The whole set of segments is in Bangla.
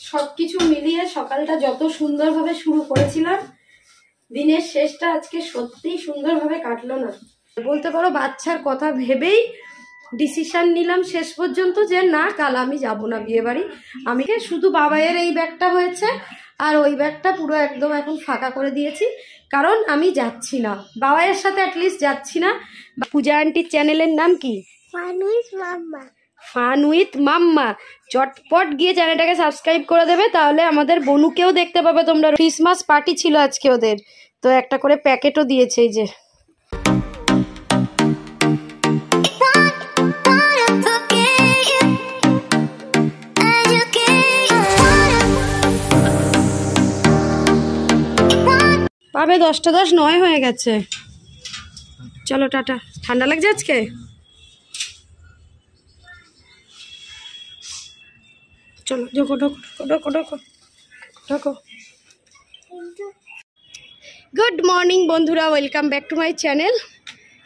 সবকিছু মিলিয়ে সকালটা যত সুন্দরভাবে শুরু করেছিলাম, দিনের শেষটা আজকে সত্যিই সুন্দরভাবে কাটলো না। বলতে পারো বাচ্চার কথা ভেবেই ডিসিশন নিলাম শেষ পর্যন্ত যে না, কাল আমি যাব না বিয়ে বাড়ি। আমি শুধু বাবাইয়ের এই ব্যাগটা হয়েছে, আর ওই ব্যাগটা পুরো একদম এখন ফাঁকা করে দিয়েছি, কারণ আমি যাচ্ছি না বাবাইয়ের সাথে, অ্যাটলিস্ট যাচ্ছি না। পূজা আন্টির চ্যানেলের নাম কি? ফান উইথ মাম্মা। চটপট গিয়ে চ্যানেলটাকে সাবস্ক্রাইব করে দেবে, তাহলে আমাদের বনুকেও দেখতে পাবে তোমরা। ক্রিসমাস পার্টি ছিল আজকে ওদের, তো একটা করে প্যাকেটও দিয়েছে। এই যে পাবে 10টা 10 হয়ে গেছে। চলো টাটা। ঠান্ডা লাগছে আজকে? চলো ঢোকো ঢোকো ঢোকো ঢোকো ঢোকো। গুড মর্নিং বন্ধুরা, welcome back to my channel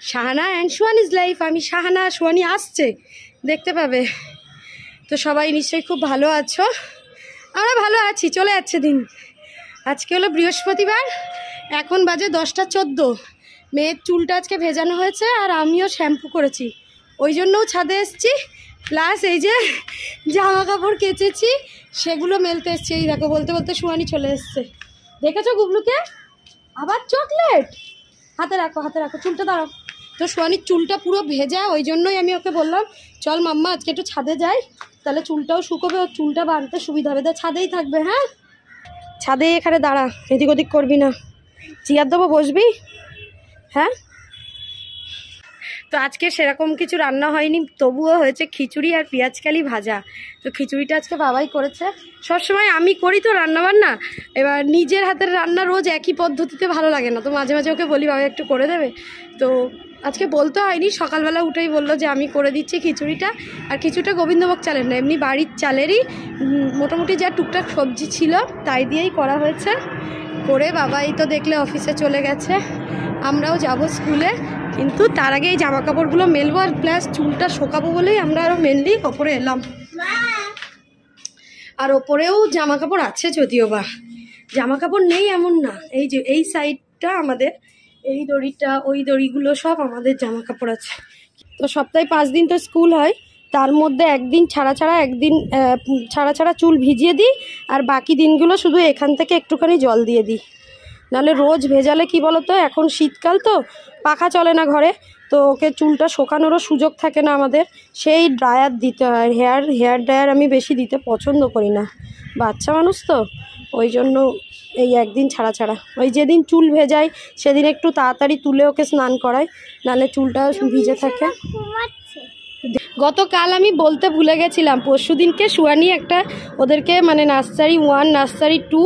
Shahana and Swani's life. আমি শাহানা, সোয়ানি আসছে, দেখতে পাবে। তো সবাই নিশ্চয়ই খুব ভালো আছো, আমরা ভালো আছি, চলে যাচ্ছে দিন। আজকে হলো বৃহস্পতিবার, এখন বাজে 10টা 14। মেয়ের চুলটা আজকে ভেজানো হয়েছে, আর আমিও শ্যাম্পু করেছি, ওই জন্যও ছাদে এসেছি। প্লাস এই যে জামা কাপড় কেচেছি সেগুলো মেলতে এসছি। এই দেখো, বলতে বলতে সোয়ানি চলে এসছে, দেখেছো গুবলুকে? আবার চকলেট। হাতে রাখো হাতে রাখো, চুলটা দাঁড়াও। তো সোয়ানির চুলটা পুরো ভেজা, ওই জন্যই আমি ওকে বললাম চল মাম্মা আজকে একটু ছাদে যাই, তাহলে চুলটাও শুকোবে, ওর চুলটা বাঁধতে সুবিধা হবে। তা ছাদেই থাকবে, হ্যাঁ ছাদেই, এখানে দাঁড়া, এদিক ওদিক করবি না। চেয়ার দেবো, বসবি? হ্যাঁ। তো আজকে সেরকম কিছু রান্না হয়নি, তবুও হয়েছে খিচুড়ি আর পেঁয়াজকালি ভাজা। তো খিচুড়িটা আজকে বাবাই করেছে। সবসময় আমি করি তো রান্নাবান্না, এবার নিজের হাতের রান্না রোজ একই পদ্ধতিতে ভালো লাগে না, তো মাঝে মাঝে ওকে বলি বাবা একটু করে দেবে। তো আজকে বলতে হয়নি, সকালবেলা উঠেই বললো যে আমি করে দিচ্ছি খিচুড়িটা। আর খিচুড়িটা গোবিন্দভোগ চালের না, এমনি বাড়ির চালেরই মোটামুটি যা টুকটাক সবজি ছিল তাই দিয়েই করা হয়েছে। করে বাবাই তো দেখলে অফিসে চলে গেছে, আমরাও যাব স্কুলে। কিন্তু তার আগে এই জামা কাপড়গুলো মেলবো, আর প্লাস চুলটা শোকাবো বলেই আমরা আরও মেনলি ওপরে এলাম। আর ওপরেও জামা কাপড় আছে, যদিও বা জামা কাপড় নেই এমন না। এই যে এই সাইডটা আমাদের, এই দড়িটা ওই দড়িগুলো সব আমাদের জামা কাপড় আছে। তো সপ্তাহে 5 দিন তো স্কুল হয়, তার মধ্যে একদিন ছাড়া ছাড়া, একদিন ছাড়া ছাড়া চুল ভিজিয়ে দিই, আর বাকি দিনগুলো শুধু এখান থেকে একটুখানি জল দিয়ে দিই। নাহলে রোজ ভেজালে কি বলো তো, এখন শীতকাল তো পাখা চলে না ঘরে, তো ওকে চুলটা শোকানোরও সুযোগ থাকে না আমাদের, সেই ড্রায়ার দিতে হয়। হেয়ার ড্রায়ার আমি বেশি দিতে পছন্দ করি না, বাচ্চা মানুষ তো, ওই জন্য এই একদিন ছাড়া ছাড়া। ওই যেদিন চুল ভেজাই সেদিন একটু তাড়াতাড়ি তুলে ওকে স্নান করাই, নাহলে চুলটা ভিজে থাকে। গতকাল আমি বলতে ভুলে গেছিলাম, পরশু দিনকে সোয়ানি একটা ওদেরকে মানে নার্সারি 1, নার্সারি 2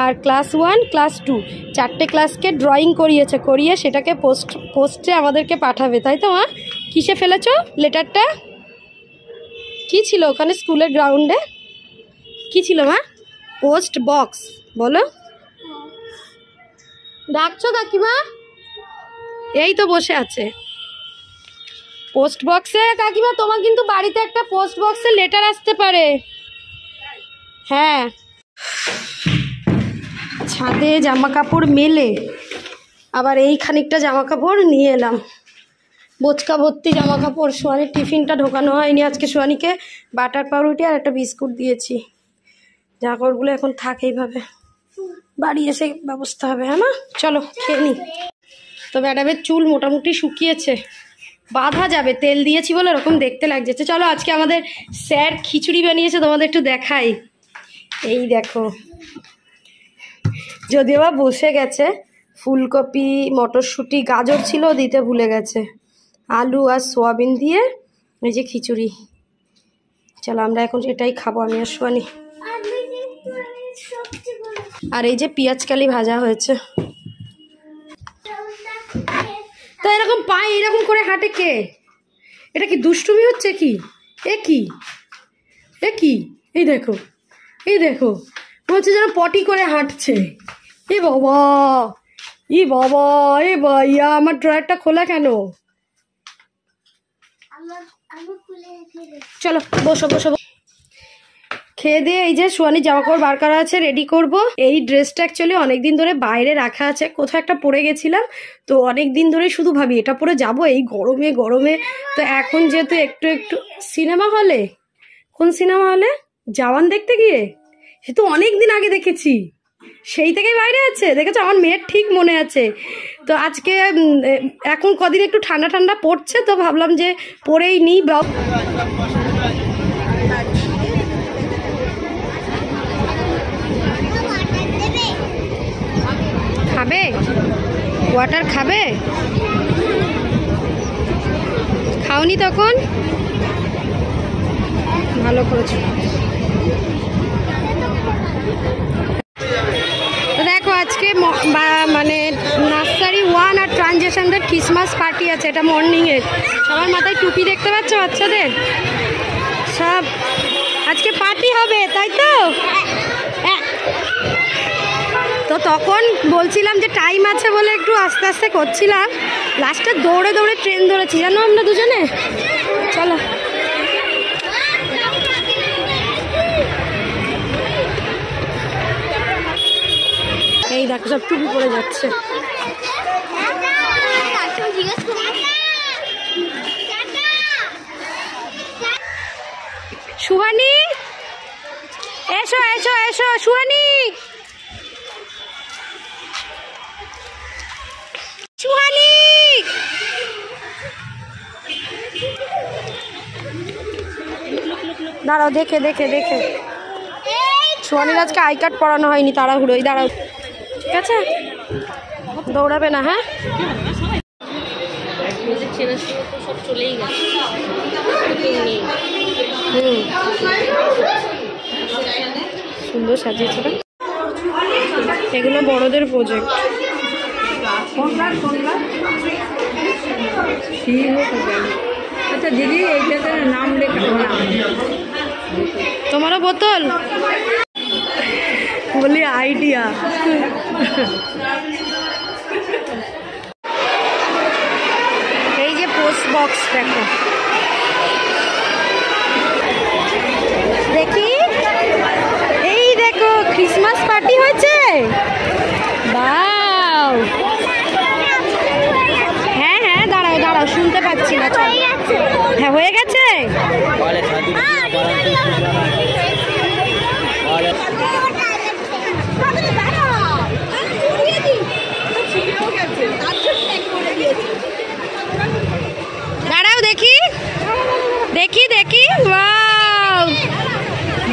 আর ক্লাস 1, ক্লাস 2 4টে ক্লাসকে ড্রয়িং করিয়ে সেটাকে পোস্টে আমাদেরকে পাঠাবে, তাই তো মা? কিসে ফেলেছো লেটারটা? কি ছিল ওখানে স্কুলের গ্রাউন্ডে? কি ছিল মা? পোস্ট বক্স বলো। ডাকছো কাকিমা? এই তো বসে আছে পোস্ট বক্সে। কাকিমা তোমার কিন্তু বাড়িতে একটা পোস্ট বক্সে লেটার আসতে পারে। হ্যাঁ, ছাদে জামা কাপড় মেলে আবার এই খানিকটা জামা কাপড় নিয়ে এলাম, বোচকা ভর্তি জামা কাপড়। সোয়ানির টিফিনটা ঢোকানো হয়নি আজকে, সোয়ানিকে বাটার পাউরুটি আর একটা বিস্কুট দিয়েছি। জামা কাপড়গুলো এখন থাক এইভাবে, বাড়ি এসে ব্যবস্থা হবে। হ্যাঁ মা, চলো খেয়ে নি। তো ম্যাডামের চুল মোটামুটি শুকিয়েছে, বাঁধা যাবে, তেল দিয়েছি বলে এরকম দেখতে লাগছে। চলো আজকে আমাদের স্যার খিচুড়ি বানিয়েছে, তোমাদের একটু দেখাই। এই দেখো, যদিও বা বসে গেছে, ফুলকপি মটরশুঁটি গাজর ছিল দিতে ভুলে গেছে, আলু আর সোয়াবিন দিয়ে এই যে খিচুড়ি। চলো আমরা এখন এটাই খাবো, আমি আর সোয়ানি। আর এই যে পেঁয়াজকালি ভাজা হয়েছে। তা এরকম পায়ে এরকম করে হাঁটে কে? এটা কি দুষ্টুমি হচ্ছে কি? এ কি এই দেখো, এই দেখো, বলছে যেন পটি করে হাঁটছে। এ বাবা, এ বাবা, এ ভাইয়া, আমার ড্রয়ারটা খোলা কেন? চলো বসো বসো। খেয়ে দিয়ে এই যে সোয়ানির জামা কাপড় বার করা আছে, রেডি করব। এই ড্রেসটা অ্যাকচুয়ালি অনেকদিন ধরে বাইরে রাখা আছে, কোথাও একটা পরে গেছিলাম, তো অনেকদিন ধরে শুধু ভাবি এটা পরে যাব এই গরমে গরমে। তো এখন যেহেতু একটু একটু সিনেমা হলে, কোন সিনেমা হলে? জওয়ান দেখতে গিয়ে, সে তো অনেকদিন আগে দেখেছি, সেই থেকেই বাইরে আছে, দেখেছো? আমার মেয়ের ঠিক মনে আছে। তো আজকে এখন কদিন একটু ঠান্ডা ঠান্ডা পড়ছে, তো ভাবলাম যে পরেই নিই। খাবে ওয়াটার? খাবে? খাওনি তখন? ভালো করেছো। দেখো আজকে মানে নার্সারি 1 আর ট্রানজিশনদের ক্রিসমাস পার্টি আছে, এটা মর্নিংয়ের। সবার মাথায় টুপি দেখতে পাচ্ছ বাচ্চাদের, সব আজকে পার্টি হবে, তাই তো? তো তখন বলছিলাম যে টাইম আছে বলে একটু আস্তে আস্তে করছিলাম, লাস্টে দৌড়ে দৌড়ে ট্রেন ধরেছি জানো আমরা দুজনে। চলো এই দেখো সব টুপি পড়ে যাচ্ছে। সুহানি এসো এসো এসো, সুহানি সুহানি দাঁড়াও, দেখে দেখে দেখে। সুহানির আজকে আই কার্ড পড়ানো হয়নি, তাড়াহুড়োই। দাঁড়াও, ঠিক আছে? দৌড়াবে না, হ্যাঁ? সব চলেই গেছে। সুন্দর সাজিয়েছে না? এগুলো বড়দের প্রজেক্ট। আচ্ছা দিদি, এইটাতে নাম লেখা। তোমারও বোতল? বলি আইডিয়া। এই যে পোস্ট বক্স দেখো, দেখি এই দেখো ক্রিসমাস পার্টি হয়েছে। বাও, হ্যাঁ হ্যাঁ, দাঁড়াও দাঁড়াও, শুনতে পাচ্ছি না। হ্যাঁ হয়ে গেছে। দাঁড়াও দেখি দেখি দেখি। বাও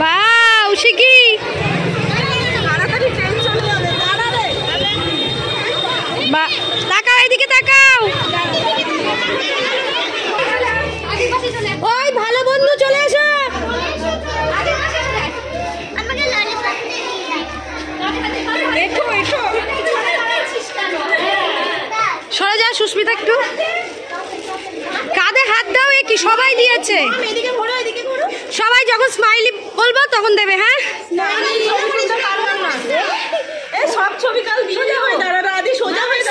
বাও, শিখি। তাকাও, এইদিকে তাকাও। ওই ভালো বন্ধু চলে এসো। সরে যা সুস্মিতা, একটু কাঁধে হাত দাও। এ কি সবাই দিয়েছে? সবাই যখন স্মাইলি বলবো তখন দেবে, হ্যাঁ?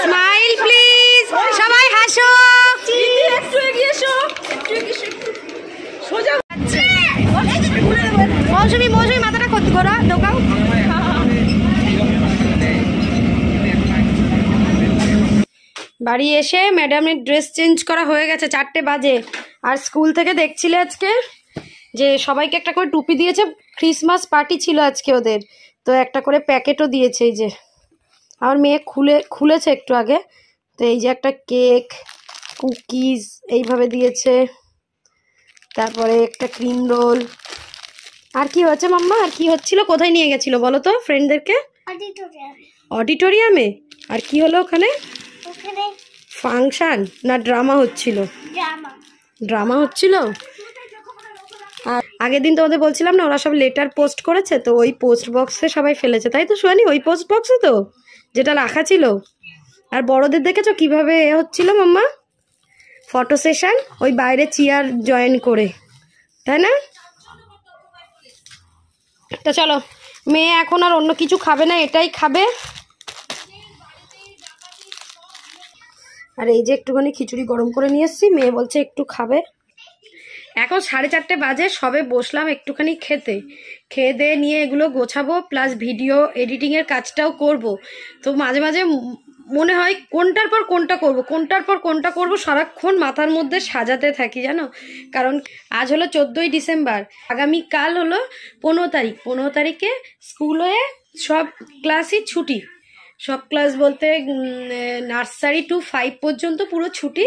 স্মাইল প্লিজ, সবাই হাসো। মৌসুমি মৌসুমি মাথাটা করতে করো, ঢোকাও। বাড়ি এসে ম্যাডামের ড্রেস চেঞ্জ করা হয়ে গেছে, 4টে বাজে। আর স্কুল থেকে দেখছিলে আজকে যে সবাইকে একটা করে টুপি দিয়েছে, ক্রিসমাস পার্টি ছিল আজকে ওদের, তো একটা করে প্যাকেটও দিয়েছে। এই যে আমার মেয়ে খুলেছে একটু আগে, তো এই যে একটা কেক, কুকিজ এইভাবে দিয়েছে, তারপরে একটা ক্রিম রোল। আর কি হয়েছে মাম্মা? আর কি হচ্ছিল? কোথায় নিয়ে গেছিল বলো তো ফ্রেন্ডদেরকে? অডিটোরিয়ামে। আর কি হলো ওখানে? ফাংশন না ড্রামা হচ্ছিল? ড্রামা হচ্ছিল। আর আগের দিন তোমাদের বলছিলাম না, ওরা সব লেটার পোস্ট করেছে, তো ওই পোস্ট বক্সে সবাই ফেলেছে, তাই তো সোয়ানি? ওই পোস্ট বক্সে তো যেটা রাখা ছিল। আর বড়দের দেখেছো কিভাবে হচ্ছিল মাম্মা? ফটো সেশন ওই বাইরে চেয়ার জয়েন করে, তাই না? তো চলো, মেয়ে এখন আর অন্য কিছু খাবে না, এটাই খাবে। আর এই যে একটুখানি খিচুড়ি গরম করে নিয়ে এসেছি, মেয়ে বলছে একটু খাবে। এখন 4:30 বাজে, সবে বসলাম একটুখানি খেয়ে দিয়ে নিয়ে এগুলো গোছাবো, প্লাস ভিডিও এডিটিংয়ের কাজটাও করব। তো মাঝে মাঝে মনে হয় কোনটার পর কোনটা করব সারাক্ষণ মাথার মধ্যে সাজাতে থাকি জানো। কারণ আজ হলো 14ই ডিসেম্বর, আগামীকাল হলো 15 তারিখ। 15 তারিখে স্কুলে সব ক্লাসই ছুটি, সব ক্লাস বলতে নার্সারি টু 5 পর্যন্ত পুরো ছুটি।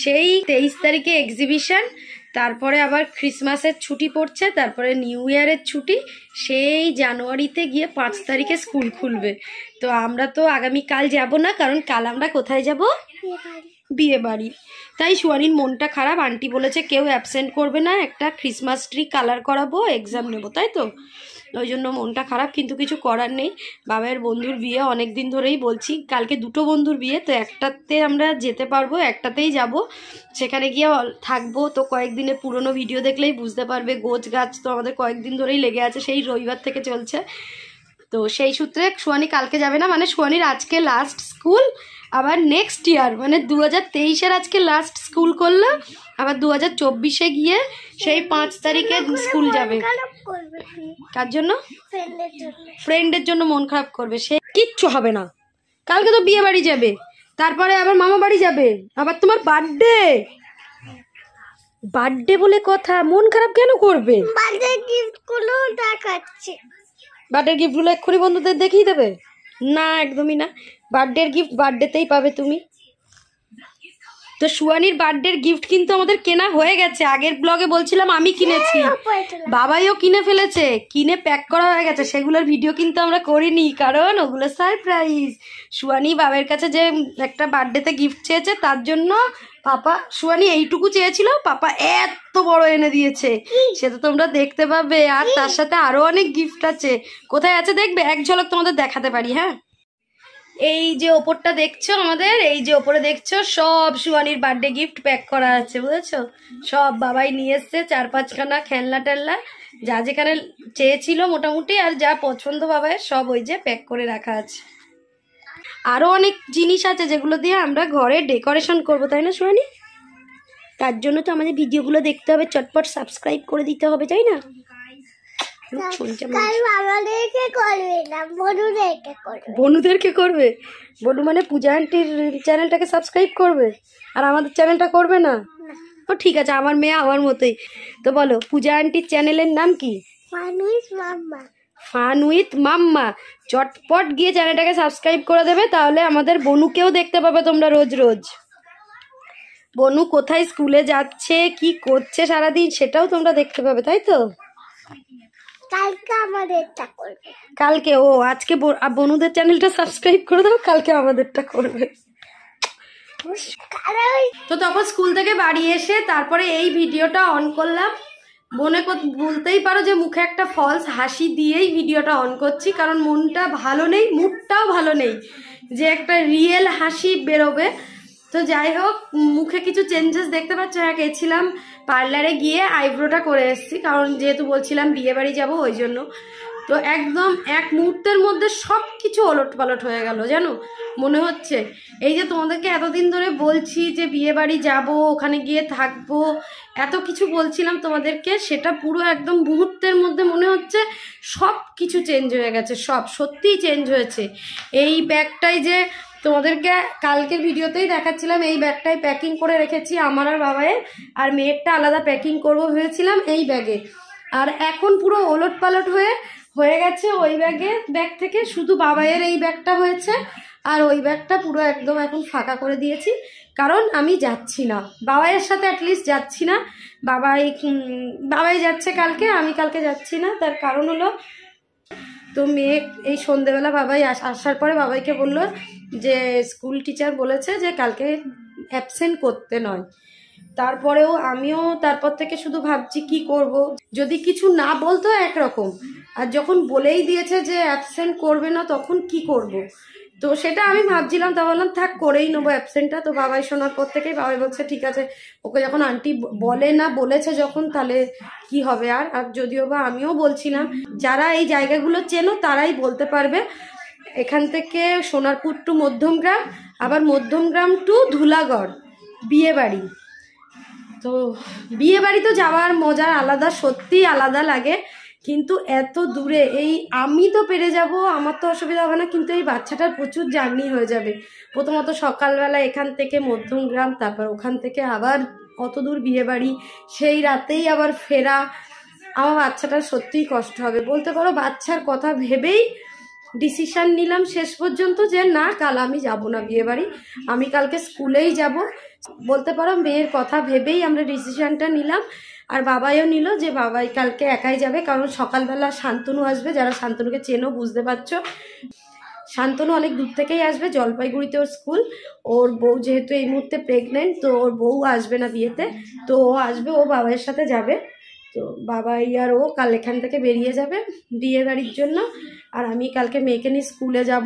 সেই 23 তারিখে এক্সিবিশন, তারপরে আবার ক্রিসমাসের ছুটি পড়ছে, তারপরে নিউ ইয়ারের ছুটি, সেই জানুয়ারিতে গিয়ে 5 তারিখে স্কুল খুলবে। তো আমরা তো আগামীকাল যাব না, কারণ কাল আমরা কোথায় যাব? বিয়ে বাড়ি। তাই সুয়ানির মনটা খারাপ, আন্টি বলেছে কেউ অ্যাবসেন্ট করবে না, একটা ক্রিসমাস ট্রি কালার করাবো, এক্সাম নেবো, তাই তো ওই জন্য মনটা খারাপ। কিন্তু কিছু করার নেই, বাবার বন্ধুর বিয়ে অনেক দিন ধরেই বলছি, কালকে 2টো বন্ধুর বিয়ে, তো একটাতে আমরা যেতে পারবো, একটাতেই যাব, সেখানে গিয়ে থাকবো। তো কয়েকদিনের পুরনো ভিডিও দেখলেই বুঝতে পারবে, গোছ গাছ তো আমাদের কয়েকদিন ধরেই লেগে আছে, সেই রবিবার থেকে চলছে। তো সেই সূত্রে সুয়ানি কালকে যাবে না, মানে সুয়ানির আজকে লাস্ট স্কুল, আবার নেক্সট ইয়ার মানে 2023-এর আজকে লাস্ট স্কুল করলো, আবার 2024-এ গিয়ে সেই 5 তারিখে স্কুল যাবে। কার জন্য? ফ্রেন্ডের জন্য মন খারাপ করবে, সে কিচ্ছু হবে না। কালকে তো বিয়ে বাড়ি যাবে, তারপরে আবার মামা বাড়ি যাবে, আবার তোমার বার্থডে বলে কথা, মন খারাপ কেন করবে? বার্থডে গিফটগুলো দেখাচ্ছে, বার্থডে গিফটগুলো এক্ষুনি বন্ধুদের দেখিয়ে দেবে না? একদমই না, বার্থডের গিফট বার্থডেতেই পাবে তুমি। তো সুয়ানির বার্থডের গিফট কিন্তু আমাদের কেনা হয়ে গেছে, আগের ব্লগে বলছিলাম আমি কিনেছি, বাবাইও কিনে ফেলেছে, কিনে প্যাক করা হয়ে গেছে। সেগুলোর ভিডিও কিন্তু আমরা করিনি, কারণ ওগুলো সারপ্রাইজ। সুয়ানি বাবার কাছে যে একটা বার্থডেতে গিফট চেয়েছে, তার জন্য পাপা, সুয়ানি এইটুকু চেয়েছিল, পাপা এত বড় এনে দিয়েছে, সেটা তোমরা দেখতে পাবে। আর তার সাথে আরো অনেক গিফট আছে, কোথায় আছে দেখবে, এক ঝলক তোমাদের দেখাতে পারি। হ্যাঁ, এই যে ওপরটা দেখছো আমাদের, এই যে ওপরে দেখছো, সব সুয়ানির বার্থডে গিফট প্যাক করা আছে, বুঝেছো? সব বাবাই নিয়ে এসছে, 4-5খানা খেলনা টেলনা, যা যেখানে চেয়েছিল মোটামুটি, আর যা পছন্দ বাবাইয়ের সব ওই যে প্যাক করে রাখা আছে। আরো অনেক জিনিস আছে যেগুলো দিয়ে আমরা ঘরে ডেকোরেশন করবো, তাই না সুয়ানি? তার জন্য তো আমাদের ভিডিওগুলো দেখতে হবে, চটপট সাবস্ক্রাইব করে দিতে হবে, তাই না? বনুদেরকে করবে, বনু মানে পূজা আন্টির চ্যানেলটাকে সাবস্ক্রাইব করবে, আর আমাদের চ্যানেলটা করবে না? ও ঠিক আছে, আমার মেয়ে আমার মতোই। তো বলো, পূজা আন্টির চ্যানেলের নাম কি? ফান উইথ মাম্মা। চটপট গিয়ে চ্যানেলটাকে সাবস্ক্রাইব করে দেবে, তাহলে আমাদের বনুকেও দেখতে পাবে তোমরা রোজ রোজ। বনু কোথায় স্কুলে যাচ্ছে, কি করছে সারাদিন, সেটাও তোমরা দেখতে পাবে, তাই তো? কালকে আমাদেরটা করবে, কালকে ও আজকে বনুদের চ্যানেলটা সাবস্ক্রাইব করে দাও, কালকে আমাদেরটা করবে। তো তখন স্কুল থেকে বাড়ি এসে তারপরে এই ভিডিওটা অন করলাম। মনে বলতেই পারো যে মুখে একটা ফলস হাসি দিয়েই ভিডিওটা অন করছি, কারণ মনটা ভালো নেই, মুডটাও ভালো নেই যে একটা রিয়েল হাসি বেরোবে। তো যাই হোক, মুখে কিছু চেঞ্জেস দেখতে পাচ্ছ। হ্যাঁ, গেছিলাম পার্লারে, গিয়ে আইব্রোটা করে এসেছি, কারণ যেহেতু বলছিলাম বিয়ে বাড়ি যাবো ওই জন্য। তো একদম এক মুহূর্তের মধ্যে সব কিছু ওলট পালট হয়ে গেল জানো। মনে হচ্ছে এই যে তোমাদেরকে এতদিন ধরে বলছি যে বিয়ে বাড়ি যাবো, ওখানে গিয়ে থাকবো, এত কিছু বলছিলাম তোমাদেরকে, সেটা পুরো একদম মুহূর্তের মধ্যে মনে হচ্ছে সব কিছু চেঞ্জ হয়ে গেছে, সব সত্যিই চেঞ্জ হয়েছে। এই ব্যাগটাই যে তোমাদেরকে কালকের ভিডিওতেই দেখাচ্ছিলাম, এই ব্যাগটাই প্যাকিং করে রেখেছি আমার আর বাবায়ের, আর মেয়েরটা আলাদা প্যাকিং করবো ভেবেছিলাম এই ব্যাগে, আর এখন পুরো ওলট পালট হয়ে গেছে। ওই ব্যাগ থেকে শুধু বাবায়ের এই ব্যাগটা হয়েছে, আর ওই ব্যাগটা পুরো একদম এখন ফাঁকা করে দিয়েছি, কারণ আমি যাচ্ছি না বাবাইয়ের সাথে, অ্যাটলিস্ট যাচ্ছি না। বাবাই যাচ্ছে কালকে, আমি কালকে যাচ্ছি না। তার কারণ হলো, তো মেয়ে এই সন্ধেবেলা বাবাই আসার পরে বাবাইকে বললো যে স্কুল টিচার বলেছে যে কালকে অ্যাবসেন্ট করতে নয়। তারপরেও আমিও তারপর থেকে শুধু ভাবছি কি করব, যদি কিছু না বলতো একরকম, আর যখন বলেই দিয়েছে যে অ্যাবসেন্ট করবে না, তখন কি করব। তো সেটা আমি ভাবছিলাম, তা বললাম থাক, করেই নেবো অ্যাবসেন্টটা। তো বাবাই শোনার পর থেকেই বাবাই বলছে ঠিক আছে, ওকে যখন আন্টি বলেছে যখন, তাহলে কি হবে। আর যদিও বা আমিও বলছিলাম, যারা এই জায়গাগুলো চেনো তারাই বলতে পারবে, এখান থেকে সোনারপুর টু মধ্যমগ্রাম, আবার মধ্যমগ্রাম টু ধুলাগড় বিয়ে বাড়ি, তো বিয়ে বাড়ি তো যাওয়ার মজা আলাদা, সত্যিই আলাদা লাগে, কিন্তু এত দূরে এই আমি তো পেরে যাব, আমার তো অসুবিধা হবে না, কিন্তু এই বাচ্চাটার প্রচুর জার্নি হয়ে যাবে। প্রথমত সকালবেলা এখান থেকে মধ্যমগ্রাম, তারপর ওখান থেকে আবার কত দূর বিয়ে বাড়ি, সেই রাতেই আবার ফেরা। আমার বাচ্চাটার সত্যিই কষ্ট হবে। বলতে পারো বাচ্চার কথা ভেবেই ডিসিশন নিলাম শেষ পর্যন্ত যে না, কাল আমি যাব না বিয়ে বাড়ি, আমি কালকে স্কুলেই যাব। বলতে পারো মেয়ের কথা ভেবেই আমরা ডিসিশনটা নিলাম। আর বাবাইও নিল যে বাবাই কালকে একাই যাবে, কারণ সকালবেলা শান্তনু আসবে। যারা শান্তনুকে চেনো বুঝতে পারছো, শান্তনু অনেক দূর থেকেই আসবে, জলপাইগুড়িতে ওর স্কুল। ওর বউ যেহেতু এই মুহূর্তে প্রেগনেন্ট, তো ওর বউ আসবে না বিয়েতে, তো ও আসবে, ও বাবার সাথে যাবে। তো বাবাই আর ও কাল এখান থেকে বেরিয়ে যাবে বিয়ে বাড়ির জন্য, আর আমি কালকে মেয়েকে নিয়ে স্কুলে যাব।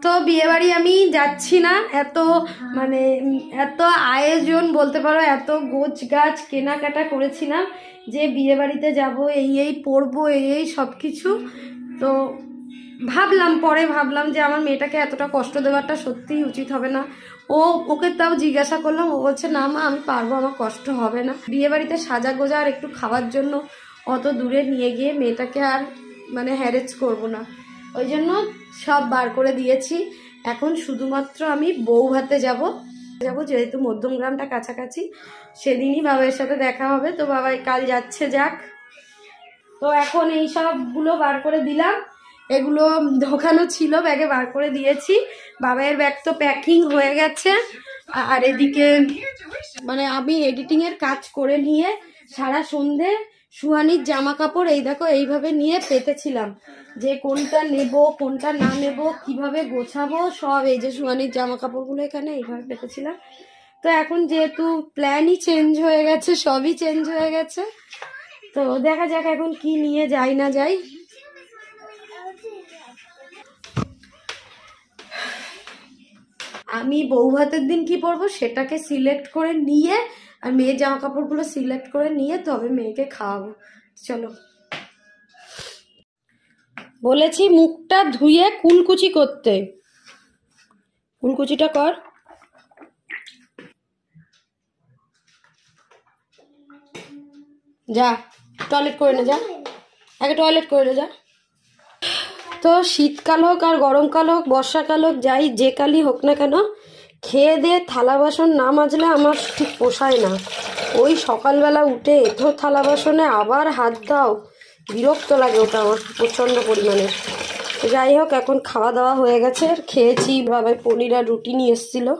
তো বিয়ে বাড়ি আমি যাচ্ছি না, এত মানে এত আয়োজন বলতে পারো, এত গোছ গাছ কেনাকাটা করেছিলাম যে বিয়ে বাড়িতে যাব, এই পরবো, এই সব কিছু। তো পরে ভাবলাম যে আমার মেয়েটাকে এতটা কষ্ট দেওয়াটা সত্যিই উচিত হবে না। ওকে তাও জিজ্ঞাসা করলাম, ও বলছে না মা আমি পারবো, আমার কষ্ট হবে না। বিয়ে বাড়িতে সাজা গোজা আর একটু খাওয়ার জন্য অত দূরে নিয়ে গিয়ে মেয়েটাকে আর মানে হ্যারেজ করবো না, ওই জন্য সব বার করে দিয়েছি। এখন শুধুমাত্র আমি বউ ভাতে যাব, যেহেতু মধ্যমগ্রামটা কাছাকাছি, সেদিনই বাবার সাথে দেখা হবে। তো বাবাই কাল যাচ্ছে, যাক। তো এখন এই সবগুলো বার করে দিলাম, এগুলো ঢোকানো ছিল, ব্যাগে বার করে দিয়েছি। বাবাইয়ের ব্যাগ তো প্যাকিং হয়ে গেছে। আর এদিকে মানে আমি এডিটিংয়ের কাজ করে নিয়ে সারা সন্ধে সুহানির জামা কাপড় এই দেখো এইভাবে নিয়ে পেতেছিলাম, যে কোনটা নেব কোনটা না নেব, কিভাবে গোছাবো সব। এই যে সুহানির জামা কাপড়গুলো এখানে এইভাবে পেতেছিলাম। তো এখন যেহেতু প্ল্যানই চেঞ্জ হয়ে গেছে, সবই চেঞ্জ হয়ে গেছে, তো দেখা যাক এখন কি নিয়ে যাই না যাই। আমি বউ ভাতের দিন কি পরবো সেটাকে সিলেক্ট করে নিয়ে, আর মেয়ের জামা কাপড়গুলো সিলেক্ট করে নিয়ে তবে মেয়েকে খাওয়াবো। চলো, বলেছি মুখটা ধুয়ে কুলকুচি করতে, কুলকুচিটা কর। যা টয়লেট করে নে, যা আগে টয়লেট করে নে, যা। তো শীতকাল হোক আর গরমকাল হোক, বর্ষাকাল হোক, যাই যে কালই হোক না কেন, খেয়ে দিয়ে থালা বাসন না মাজলে আমার ঠিক পোষায় না। ওই সকালবেলা উঠে এঁঠো থালা বাসনে আবার হাত দাও, বিরক্ত লাগে ওটা আমার প্রচণ্ড পরিমাণে। যাই হোক, এখন খাওয়া দাওয়া হয়ে গেছে, খেয়েছি। বাবাই পনির আর রুটি নিয়ে এসেছিলো,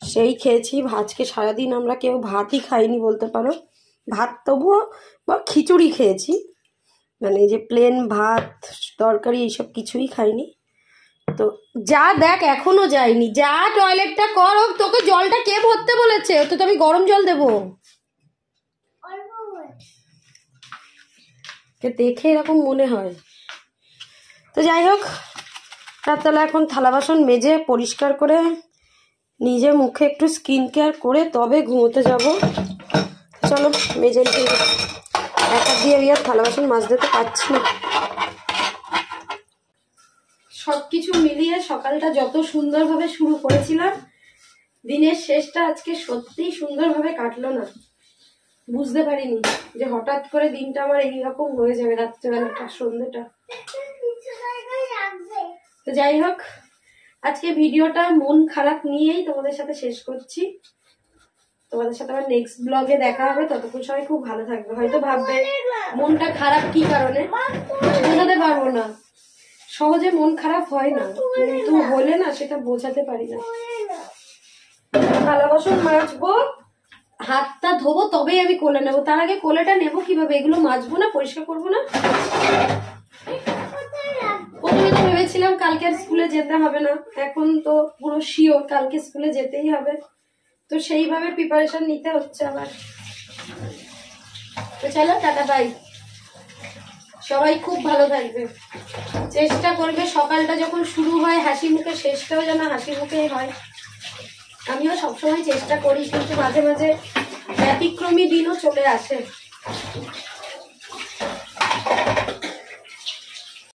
সেই খেয়েছি। আজকে সারাদিন আমরা কেউ ভাতই খাইনি বলতে পারো, ভাত তবুও বা খিচুড়ি খেয়েছি, মানে যে প্লেন ভাত তরকারি এইসব কিছুই খাইনি। তো যা দেখ এখনো যাইনি, যা টয়লেটটা কর। তোকে জলটা কে ভরতে বলেছে? তো আমি গরম জল দেবো? দেখে এরকম মনে হয়। তো যাই হোক, রাতবেলা এখন থালা বাসন মেজে পরিষ্কার করে নিজে মুখে একটু স্কিন কেয়ার করে তবে ঘুমোতে যাব। চলো মেজে নিয়ে, একা দিয়ে আর থালা বাসন মাজতে তো পারছি না। সবকিছু মিলিয়ে সকালটা যত সুন্দরভাবে শুরু করেছিলাম, দিনের শেষটা আজকে সত্যিই সুন্দরভাবে কাটলো না। বুঝতে পারিনি যে হঠাৎ করে দিনটা আমার এইরকম হয়ে যাবে, রাত্রেবেলাটা সন্ধ্যেটা। তো যাই হোক, আজকে ভিডিওটা মন খারাপ নিয়েই তোমাদের সাথে শেষ করছি। তোমাদের সাথে আবার নেক্সট ব্লগে দেখা হবে, ততক্ষণ সবাই খুব ভালো থাকবে। হয়তো ভাববে মনটা খারাপ কি কারণে, বোঝাতে পারবো না, সহজে মন খারাপ হয় না, কিন্তু হলে না সেটা বোঝাতে পারি না। থালা বাসন মাজবো, হাতটা ধোবো, তবেই আমি কোলে নেবো। তার আগে কোলেটা নেবো কিভাবে? এগুলো মাজবো না, পরিষ্কার করবো না? প্রথমে তো ভেবেছিলাম কালকে আর স্কুলে যেতে হবে না, এখন তো পুরো শিওর কালকে স্কুলে যেতেই হবে। তো সেইভাবে প্রিপারেশন নিতে হচ্ছে আবার। তো চলো টাটা বাই, সবাই খুব ভালো থাকবে। চেষ্টা করবে সকালটা যখন শুরু হয় হাসি মুখে, শেষটাও যেন হাসি মুখেই হয়। আমিও সবসময় চেষ্টা করি, কিন্তু মাঝে মাঝে ব্যতিক্রমী দিনও চলে আসে।